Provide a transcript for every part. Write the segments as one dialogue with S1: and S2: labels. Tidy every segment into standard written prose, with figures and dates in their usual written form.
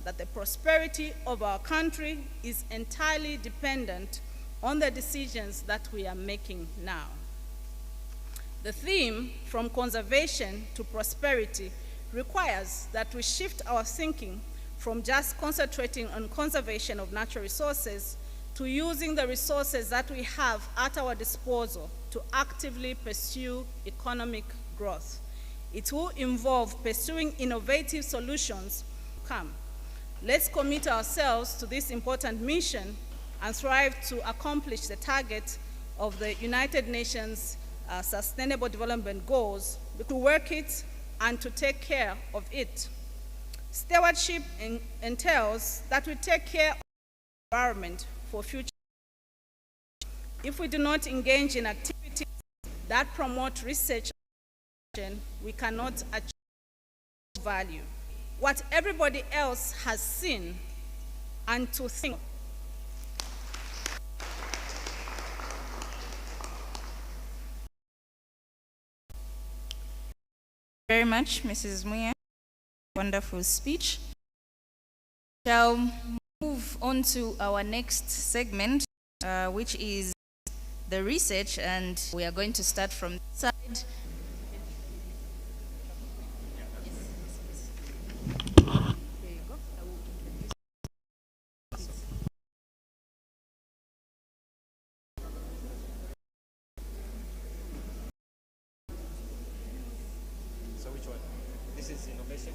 S1: that the prosperity of our country is entirely dependent on the decisions that we are making now. The theme, from conservation to prosperity, requires that we shift our thinking from just concentrating on conservation of natural resources to using the resources that we have at our disposal to actively pursue economic growth. It will involve pursuing innovative solutions. Come, let's commit ourselves to this important mission and strive to accomplish the target of the United Nations Sustainable Development Goals, to work it and to take care of it. Stewardship entails that we take care of the environment for future. If we do not engage in activities that promote research, we cannot achieve value. What everybody else has seen and to think.
S2: Very much, Mrs. Muya. Wonderful speech. Shall move on to our next segment, which is the research, and we are going to start from this side.
S3: So which one? This is innovation?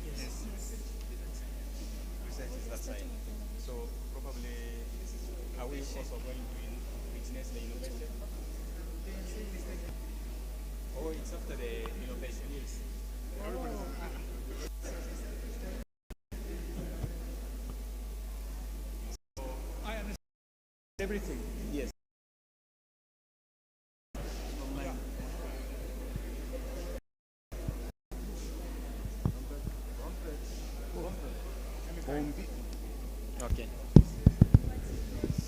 S3: Yes. Research is that side. So probably are we also going to witness the innovation? Oh, it's after the innovation. Yes. So I understand everything. Yes. Okay.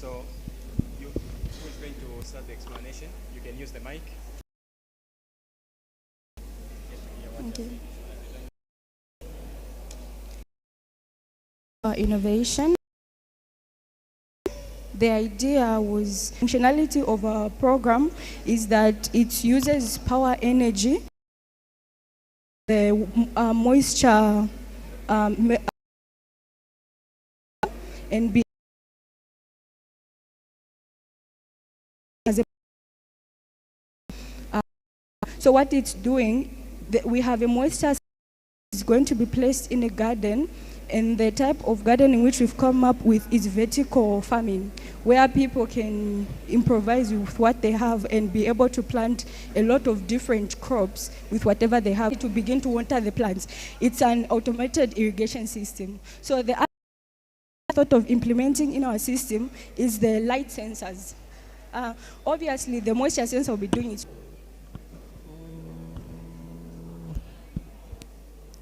S3: So who is going to start the explanation? You can use the mic.
S4: Okay. Innovation. The idea was functionality of our program is that it uses power energy, the moisture, and be as a so what it's doing, we have a moisture is going to be placed in a garden, and the type of gardening which we've come up with is vertical farming, where people can improvise with what they have and be able to plant a lot of different crops with whatever they have to begin to water the plants. It's an automated irrigation system. So the other thought of implementing in our system is the light sensors. Obviously, the moisture sensor will be doing it.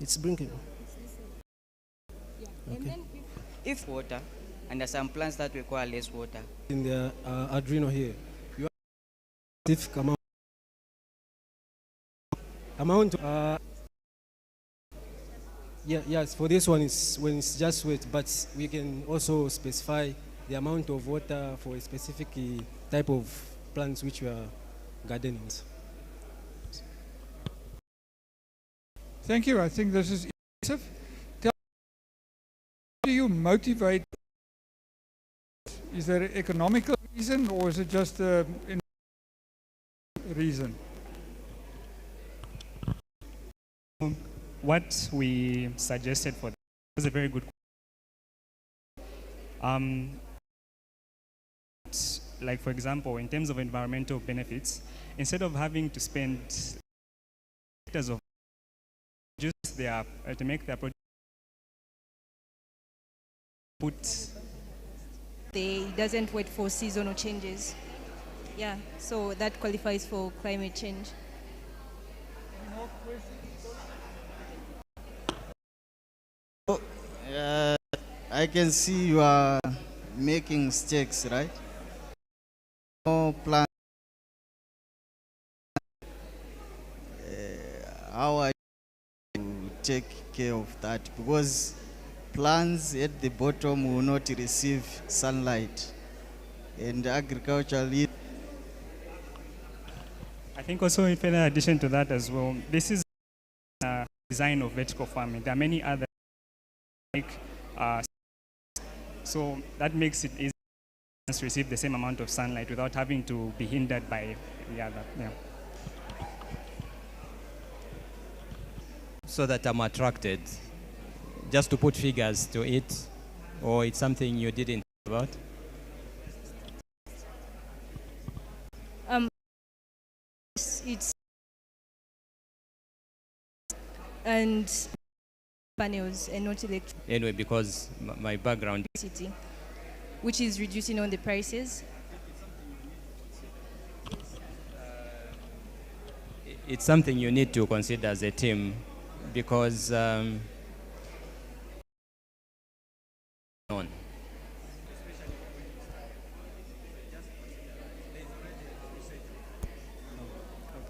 S5: It's blinking.
S4: Yeah.
S5: Okay.
S4: And then
S6: If water, and there are some plants that require less water.
S5: In the Arduino here, you have specific amount. Yes, for this one is when it's just wet, but we can also specify the amount of water for a specific type of plants which we are gardening.
S7: Thank you. I think this is impressive. How do you motivate? Is there an economical reason, or is it just a reason?
S8: What we suggested for that was a very good question. Like, for example, in terms of environmental benefits, instead of having to spend hectares of just their to make their product,
S9: they doesn't wait for seasonal changes. Yeah, so that qualifies for climate change.
S10: I can see you are making stakes, right? No plan. How are you to take care of that? Because plants at the bottom will not receive sunlight. And agriculturally,
S8: I think also in further addition to that as well, this is design of vertical farming. There are many other so that makes it easy to receive the same amount of sunlight without having to be hindered by the other. Yeah.
S11: So that I'm attracted, just to put figures to it, or it's something you didn't think about?
S9: It's and panels and not electricity,
S11: Anyway, because my background,
S9: which is reducing on the prices.
S11: it's something you need to consider as a team, because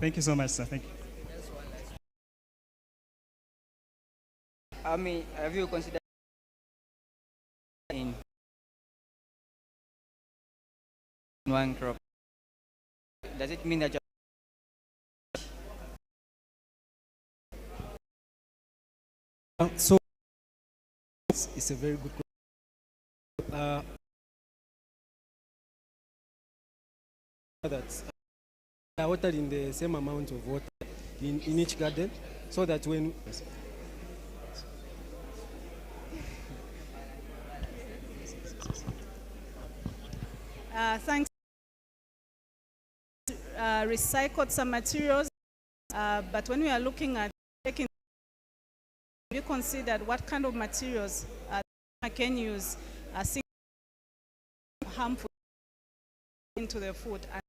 S8: Thank you so much, sir. Thank you.
S6: I mean, have you considered in one crop? Does it mean that
S5: So it's a very good question. That are watered in the same amount of water in each garden, so that when
S1: thanks. Recycled some materials, but when we are looking at taking, we considered what kind of materials I can use harmful into the food. And